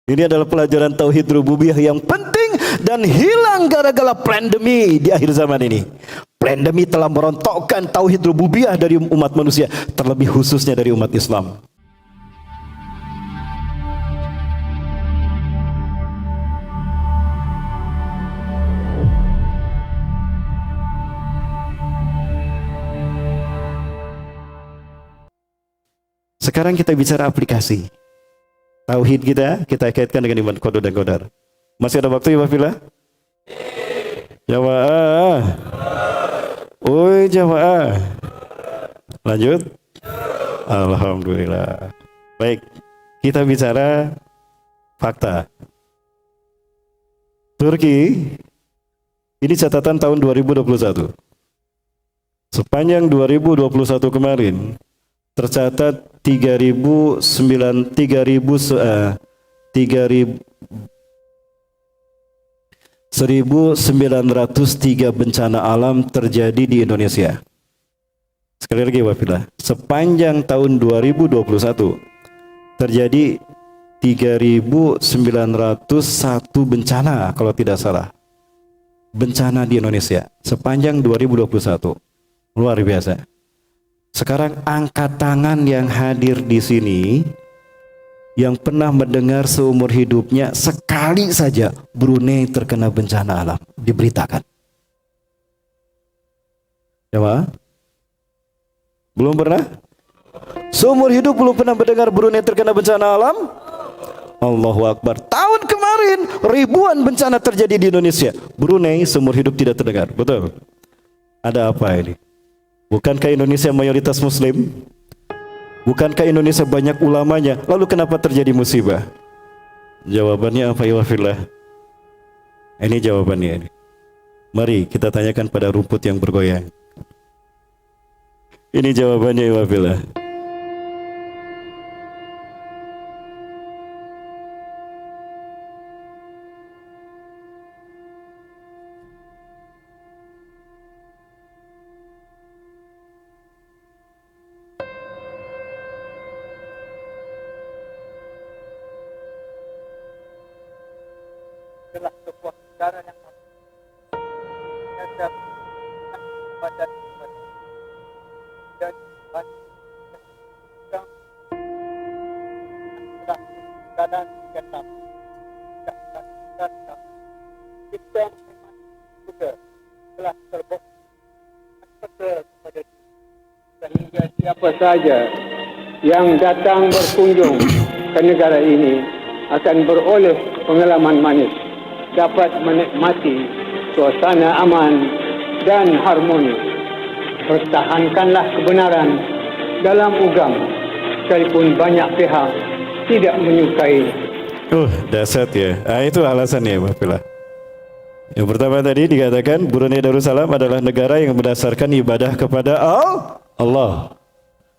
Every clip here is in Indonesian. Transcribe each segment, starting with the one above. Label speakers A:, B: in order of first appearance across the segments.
A: Ini adalah pelajaran tauhid rububiyah yang penting dan hilang gara-gara pandemi di akhir zaman ini. Pandemi telah merontokkan tauhid rububiyah dari umat manusia, terlebih khususnya dari umat Islam. Sekarang kita bicara aplikasi. Tauhid kita kaitkan dengan iman qada dan qadar. Masih ada waktu ya Wafila? Jamaah. Oi jamaah. Lanjut. Alhamdulillah. Baik, kita bicara fakta. Turki, ini catatan tahun 2021. Sepanjang 2021 kemarin, tercatat 1.903 bencana alam terjadi di Indonesia. Sekali lagi Wafila, sepanjang tahun 2021 terjadi 3.901 bencana kalau tidak salah. Bencana di Indonesia sepanjang 2021. Luar biasa. Sekarang angkat tangan yang hadir di sini yang pernah mendengar seumur hidupnya sekali saja Brunei terkena bencana alam, diberitakan. Coba. Belum pernah? Seumur hidup belum pernah mendengar Brunei terkena bencana alam? Allahu Akbar. Tahun kemarin ribuan bencana terjadi di Indonesia. Brunei seumur hidup tidak terdengar. Betul? Ada apa ini? Bukankah Indonesia mayoritas muslim? Bukankah Indonesia banyak ulamanya? Lalu kenapa terjadi musibah? Jawabannya apa ya Wafillah? Ini jawabannya ini. Mari kita tanyakan pada rumput yang bergoyang. Ini jawabannya ya Wafillah.
B: Adalah sebuah negara yang ada badan dan badan Vietnam kita memang juga telah terbukti kepada sehingga siapa saja yang datang berkunjung ke negara ini akan beroleh pengalaman manis, dapat menikmati suasana aman dan harmoni. Pertahankanlah kebenaran dalam agama, sekalipun banyak pihak tidak menyukai.
A: Dahsyat ya. Itu alasannya Wafillah. Yang pertama tadi dikatakan Brunei Darussalam adalah negara yang berdasarkan ibadah kepada Allah.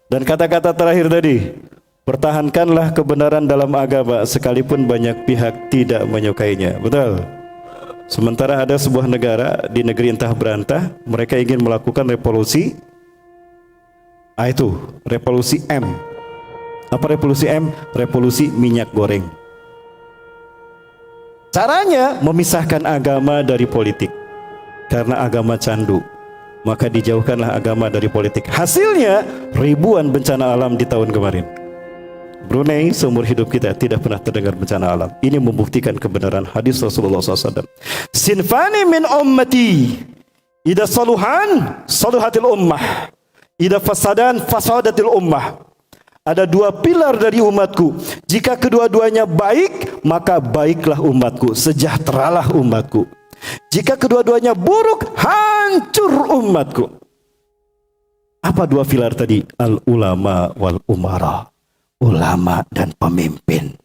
A: Dan kata-kata terakhir tadi, pertahankanlah kebenaran dalam agama sekalipun banyak pihak tidak menyukainya. Betul? Sementara ada sebuah negara di negeri entah berantah, mereka ingin melakukan revolusi. Itu revolusi M. Apa revolusi M? Revolusi minyak goreng. Caranya memisahkan agama dari politik. Karena agama candu, maka dijauhkanlah agama dari politik. Hasilnya ribuan bencana alam di tahun kemarin. Brunei seumur hidup kita tidak pernah terdengar bencana alam. Ini membuktikan kebenaran hadis Rasulullah SAW. Sinfani min ummati, idza saluhan saluhatil ummah, idza fasadan fasadatil ummah. Ada dua pilar dari umatku. Jika kedua-duanya baik, maka baiklah umatku, sejahteralah umatku. Jika kedua-duanya buruk, hancur umatku. Apa dua pilar tadi? Al ulama wal umara. Ulama dan pemimpin.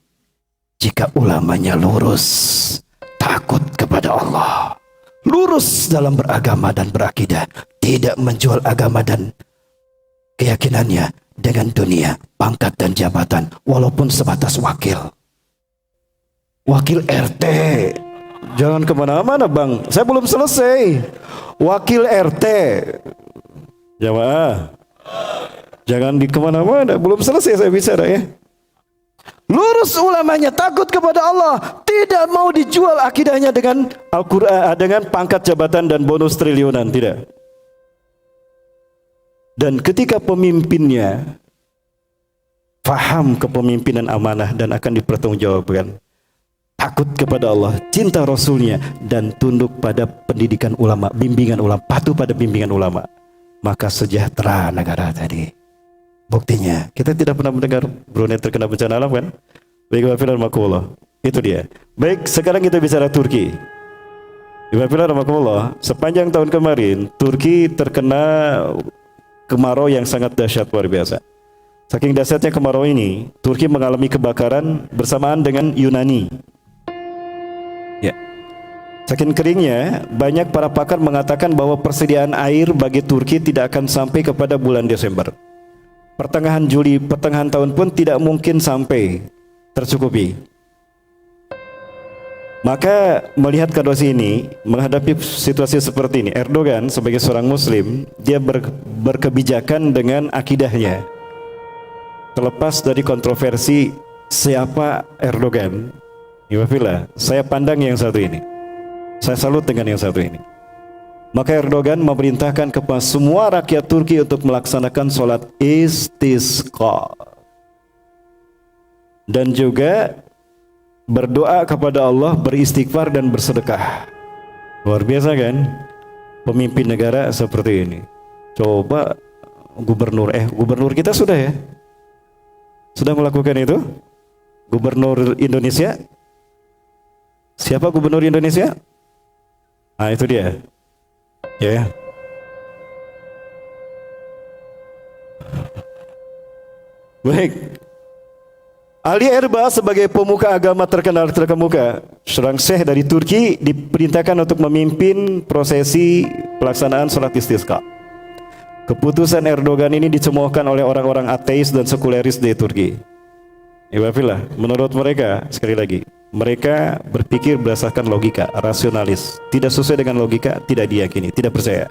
A: Jika ulamanya lurus, takut kepada Allah, lurus dalam beragama dan berakidah, tidak menjual agama dan keyakinannya dengan dunia, pangkat dan jabatan, walaupun sebatas wakil RT. Jangan kemana-mana bang, saya belum selesai. Wakil RT, jamaah, jangan di kemana-mana, belum selesai saya bicara ya. Lurus ulamanya, takut kepada Allah, tidak mau dijual akidahnya dengan Al-Quran, dengan pangkat jabatan dan bonus triliunan, tidak. Dan ketika pemimpinnya faham kepemimpinan amanah dan akan dipertanggungjawabkan, takut kepada Allah, cinta Rasulnya, dan tunduk pada pendidikan ulama, bimbingan ulama, patuh pada bimbingan ulama, maka sejahtera negara tadi. Buktinya, kita tidak pernah mendengar Brunei terkena bencana alam, kan? Baik, Wafilahmakumullah. Itu dia. Baik, sekarang kita bicara Turki. Wafilahmakumullah. Sepanjang tahun kemarin, Turki terkena kemarau yang sangat dahsyat, luar biasa. Saking dahsyatnya kemarau ini, Turki mengalami kebakaran bersamaan dengan Yunani. Ya. Saking keringnya, banyak para pakar mengatakan bahwa persediaan air bagi Turki tidak akan sampai kepada bulan Desember. Pertengahan Juli, pertengahan tahun pun tidak mungkin sampai tercukupi. Maka melihat kondisi ini, menghadapi situasi seperti ini, Erdogan sebagai seorang Muslim, dia berkebijakan dengan akidahnya. Terlepas dari kontroversi siapa Erdogan, ya, saya pandang yang satu ini. Saya salut dengan yang satu ini. Maka Erdogan memerintahkan kepada semua rakyat Turki untuk melaksanakan sholat istisqa dan juga berdoa kepada Allah, beristighfar dan bersedekah. Luar biasa kan? Pemimpin negara seperti ini. Coba gubernur kita sudah ya? Sudah melakukan itu? Gubernur Indonesia? Siapa gubernur Indonesia? Nah, itu dia. Ya. Baik. Ali Erbakan sebagai pemuka agama terkemuka, seorang syekh dari Turki, diperintahkan untuk memimpin prosesi pelaksanaan sholat istisqa. Keputusan Erdogan ini dicemoohkan oleh orang-orang ateis dan sekuleris di Turki. Ibafillah, menurut mereka, sekali lagi, mereka berpikir berdasarkan logika, rasionalis. Tidak sesuai dengan logika, tidak diyakini, tidak percaya.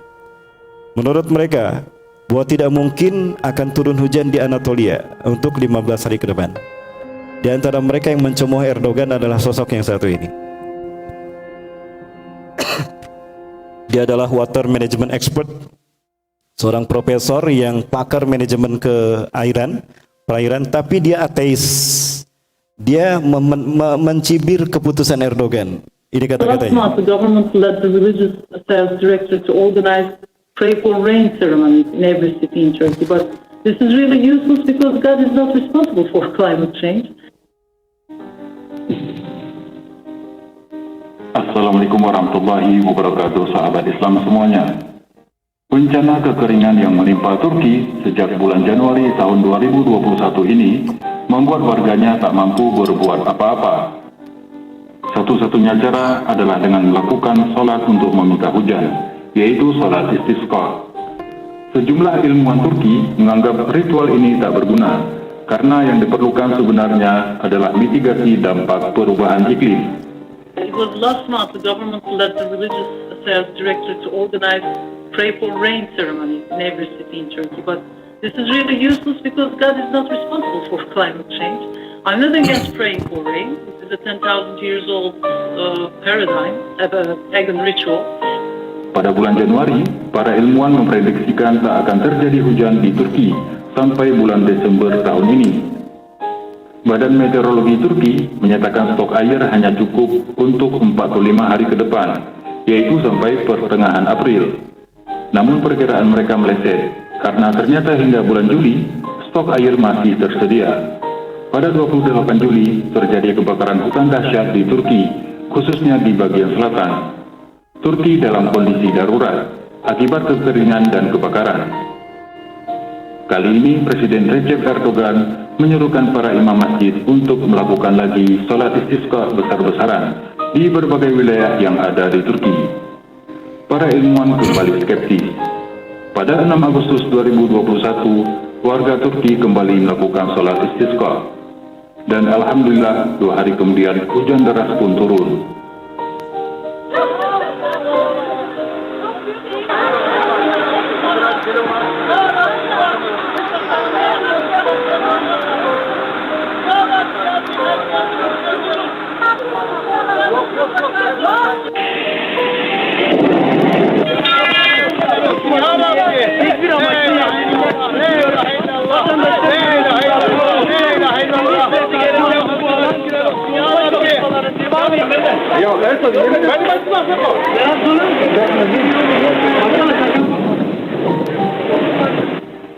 A: Menurut mereka, bahwa tidak mungkin akan turun hujan di Anatolia untuk 15 hari ke depan. Di antara mereka yang mencemooh Erdogan adalah sosok yang satu ini. Dia adalah water management expert, seorang profesor yang pakar manajemen perairan, tapi dia ateis. Dia mencibir keputusan Erdogan. Ini kata-katanya.
C: Last month, the government led the religious affairs director to organize pray for rain ceremonies in every city in Turkey. But this is really useless because God is not responsible for climate change.
D: Assalamualaikum warahmatullahi wabarakatuh, sahabat Islam semuanya. Bencana kekeringan yang menimpa Turki sejak bulan Januari tahun 2021 ini membuat warganya tak mampu berbuat apa-apa. Satu-satunya cara adalah dengan melakukan sholat untuk meminta hujan, yaitu sholat istisqa. Sejumlah ilmuwan Turki menganggap ritual ini tak berguna, karena yang diperlukan sebenarnya adalah mitigasi dampak perubahan iklim.
C: It was last month the government led the religious affairs director to organize pray for rain ceremonies in every city in Turkey. But this is really useless because God is not responsible for climate change. I'm not against praying for rain. This is a 10,000 years old paradigm, pagan ritual.
D: Pada bulan Januari, para ilmuwan memprediksikan tak akan terjadi hujan di Turki sampai bulan Desember tahun ini. Badan Meteorologi Turki menyatakan stok air hanya cukup untuk 45 hari ke depan, yaitu sampai pertengahan April. Namun perkiraan mereka meleset, karena ternyata hingga bulan Juli, stok air masih tersedia. Pada 28 Juli, terjadi kebakaran hutan dahsyat di Turki, khususnya di bagian selatan. Turki dalam kondisi darurat, akibat kekeringan dan kebakaran. Kali ini, Presiden Recep Erdogan menyerukan para imam masjid untuk melakukan lagi sholat istisqa besar-besaran di berbagai wilayah yang ada di Turki. Para ilmuwan kembali skeptis. Pada 6 Agustus 2021, warga Turki kembali melakukan sholat istisqa. Dan alhamdulillah 2 hari kemudian hujan deras pun turun.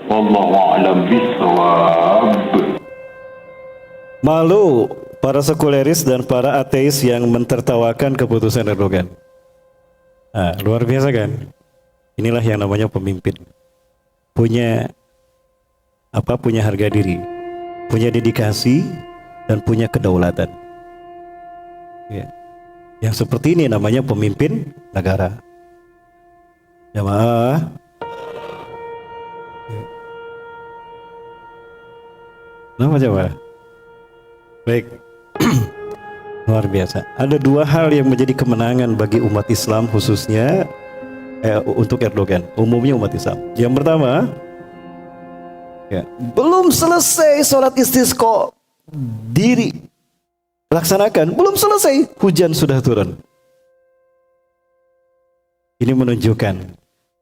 D: Wallahu a'lam bishawab.
A: Malu para sekuleris dan para ateis yang mentertawakan keputusan Erdogan. Nah, luar biasa kan? Inilah yang namanya pemimpin. Punya punya harga diri, punya dedikasi, dan punya kedaulatan. Ya. Yang seperti ini namanya pemimpin negara. Jamaah. Ya. Nama jamaah. Baik. Luar biasa. Ada dua hal yang menjadi kemenangan bagi umat Islam khususnya untuk Erdogan, umumnya umat Islam. Yang pertama, ya, belum selesai sholat istisqa laksanakan, belum selesai hujan sudah turun. Ini menunjukkan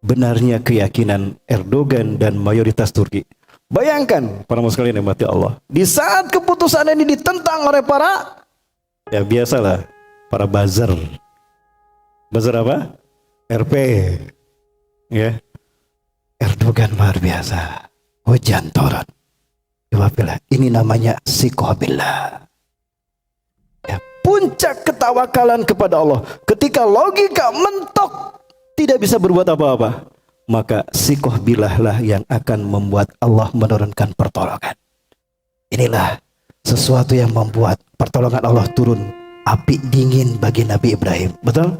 A: benarnya keyakinan Erdogan dan mayoritas Turki. Bayangkan para muslim sekalian yang mati Allah, di saat keputusan ini ditentang oleh para, ya biasalah, para buzzer apa? RP, ya. Erdogan luar biasa, hujan turun. Ini namanya sikobillah. Ya, puncak ketawakalan kepada Allah. Ketika logika mentok tidak bisa berbuat apa-apa, maka sikoh bilahlah yang akan membuat Allah menurunkan pertolongan. Inilah sesuatu yang membuat pertolongan Allah turun. Api dingin bagi Nabi Ibrahim, betul?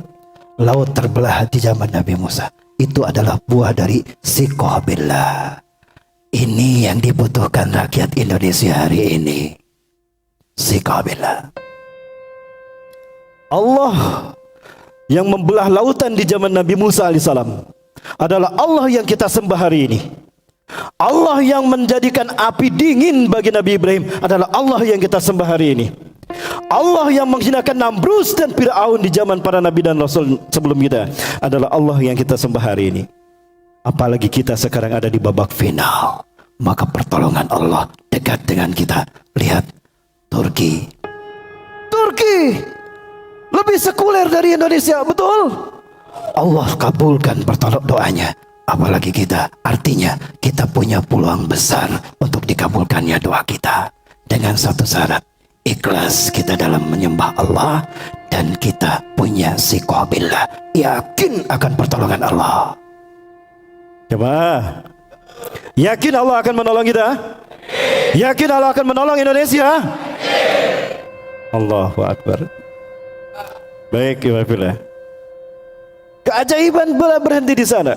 A: Laut terbelah di zaman Nabi Musa. Itu adalah buah dari sikoh billah. Ini yang dibutuhkan rakyat Indonesia hari ini. Sikoh billah. Allah yang membelah lautan di zaman Nabi Musa alaihissalam adalah Allah yang kita sembah hari ini. Allah yang menjadikan api dingin bagi Nabi Ibrahim adalah Allah yang kita sembah hari ini. Allah yang menghinakan Namrus dan Fir'aun di zaman para nabi dan rasul sebelum kita adalah Allah yang kita sembah hari ini. Apalagi kita sekarang ada di babak final, maka pertolongan Allah dekat dengan kita. Lihat Turki lebih sekuler dari Indonesia, betul? Allah kabulkan doanya. Apalagi kita, artinya kita punya peluang besar untuk dikabulkannya doa kita dengan satu syarat, ikhlas kita dalam menyembah Allah dan kita punya sikoh billah, yakin akan pertolongan Allah. Coba, yakin Allah akan menolong kita? Yakin Allah akan menolong Indonesia? Allahu Akbar. Baik, Iwabillah. Keajaiban berhenti di sana.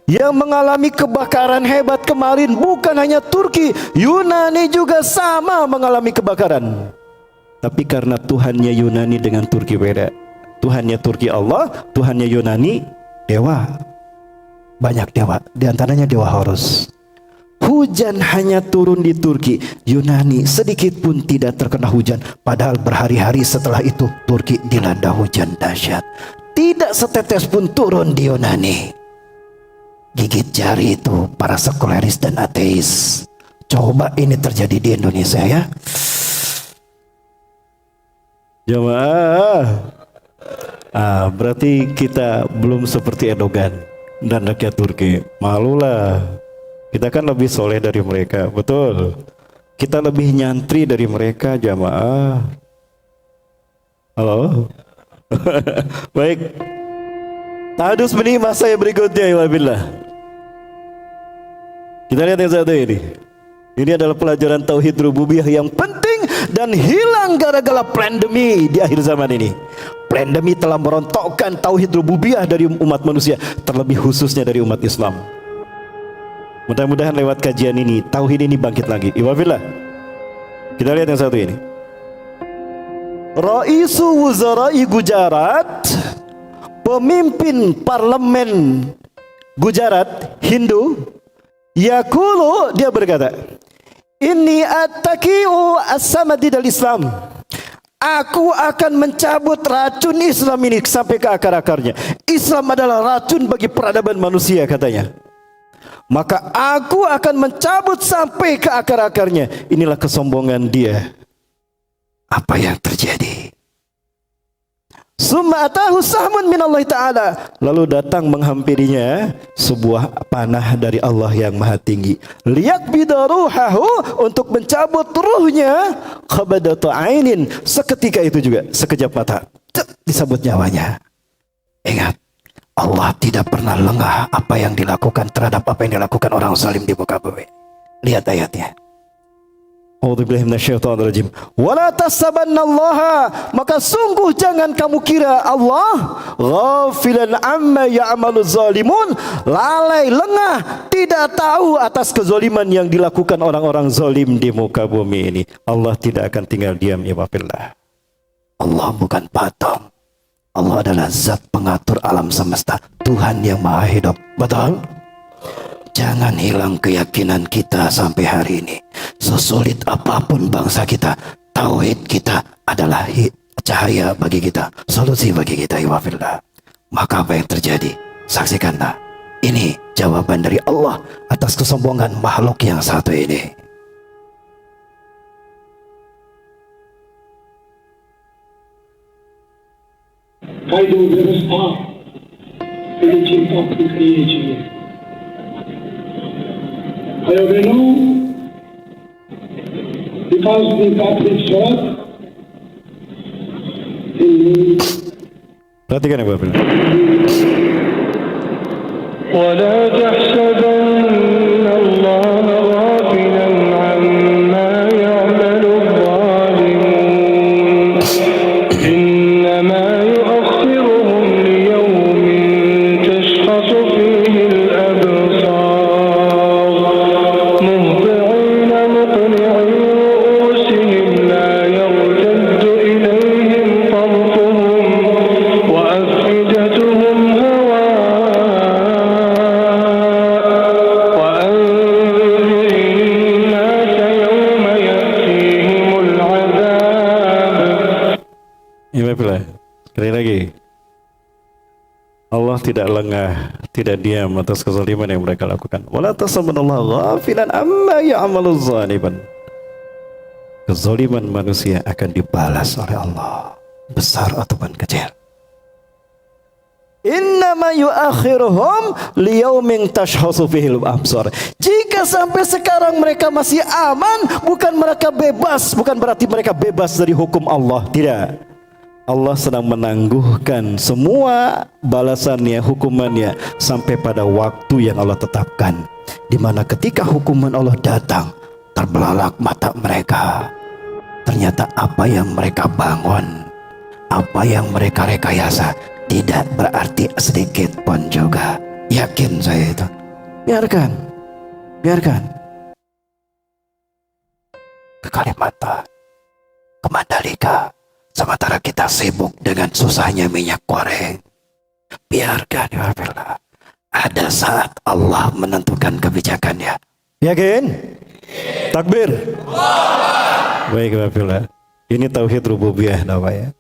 A: Yang mengalami kebakaran hebat kemarin bukan hanya Turki, Yunani juga sama mengalami kebakaran. Tapi karena Tuhannya Yunani dengan Turki beda. Tuhannya Turki Allah, Tuhannya Yunani dewa. Banyak dewa, diantaranya dewa Horus. Hujan hanya turun di Turki, Yunani sedikit pun tidak terkena hujan. Padahal berhari-hari setelah itu Turki dilanda hujan dahsyat. Tidak setetes pun turun di Yunani. Gigit jari itu para sekuleris dan ateis. Coba ini terjadi di Indonesia ya. Jamaah. Berarti kita belum seperti Erdogan dan rakyat Turki. Malulah. Kita kan lebih soleh dari mereka, betul. Kita lebih nyantri dari mereka, jamaah. Halo. Baik. Tadus benih masa yang berikutnya, Wabillah. Kita lihat yang satu ini. Ini adalah pelajaran tauhid rububiyah yang penting dan hilang gara-gara pandemi di akhir zaman ini. Pandemi telah merontokkan tauhid rububiyah dari umat manusia, terlebih khususnya dari umat Islam. Mudah-mudahan lewat kajian ini tauhid ini bangkit lagi. Iwabillah. Kita lihat yang satu ini. Raisu Wuzarai Gujarat, pemimpin parlemen Gujarat Hindu, yaqulu, dia berkata, inni attaqi'u as-samadid al-Islam. Aku akan mencabut racun Islam ini sampai ke akar-akarnya. Islam adalah racun bagi peradaban manusia katanya. Maka aku akan mencabut sampai ke akar-akarnya. Inilah kesombongan dia. Apa yang terjadi? Summa atahu sahmun minallahi ta'ala. Lalu datang menghampirinya sebuah panah dari Allah yang maha tinggi. Liyaqbida ruhahu, untuk mencabut ruhnya. Qabadatu ainin, seketika itu juga, sekejap mata, disabut nyawanya. Ingat, Allah tidak pernah lengah apa yang dilakukan terhadap apa yang dilakukan orang zalim di muka bumi. Lihat ayatnya. A'udzubillahi minasyaitonirrajim. Wala tasabannallaha, maka sungguh jangan kamu kira Allah ghafilan amma ya'malu zalimun, lalai lengah tidak tahu atas kezaliman yang dilakukan orang-orang zalim di muka bumi ini. Allah tidak akan tinggal diam, ya wafillah. Allah bukan patung. Allah adalah zat pengatur alam semesta, Tuhan yang maha hidup. Betul? Jangan hilang keyakinan kita sampai hari ini. Sesulit apapun bangsa kita, tauhid kita adalah cahaya bagi kita, solusi bagi kita, ya wafillah. Maka apa yang terjadi? Saksikanlah. Ini jawaban dari Allah atas kesombongan makhluk yang satu ini.
E: कायदो व्यवस्था की चिंता करनी चाहिए। भाइयों बहनों, विकास की प्राथमिक शर्त
A: Perhatikan ya Bapak.
E: ولا تحسبن الله غافلا عما يعمل الظالمون إنما يؤخرهم ليوم تشخص فيه الأبصار مهطعين مقنعي رؤوسهم لا يرتد إليهم طرفهم وأفئدتهم
A: Sekali lagi, Allah tidak lengah, tidak diam atas kezaliman yang mereka lakukan. Wala tasabannallaha ghafilan amma ya'malu zaliman. Kezaliman manusia akan dibalas oleh Allah, besar ataupun kecil. Innama yuakhiruhum liyaumin tashkhasu fihil absar. Jika sampai sekarang mereka masih aman, bukan mereka bebas, bukan berarti mereka bebas dari hukum Allah, tidak. Allah sedang menangguhkan semua balasannya, hukumannya sampai pada waktu yang Allah tetapkan, di mana ketika hukuman Allah datang, terbelalak mata mereka. Ternyata apa yang mereka bangun, apa yang mereka rekayasa tidak berarti sedikit pun juga. Yakin saya itu. Biarkan ke Kalimantan, ke Mandalika, sementara kita sibuk dengan susahnya minyak goreng. Biarkan, ya Allah. Ada saat Allah menentukan kebijakannya. Yakin? Takbir. Baik, ya Allah. Ini tauhid rububiyah namanya.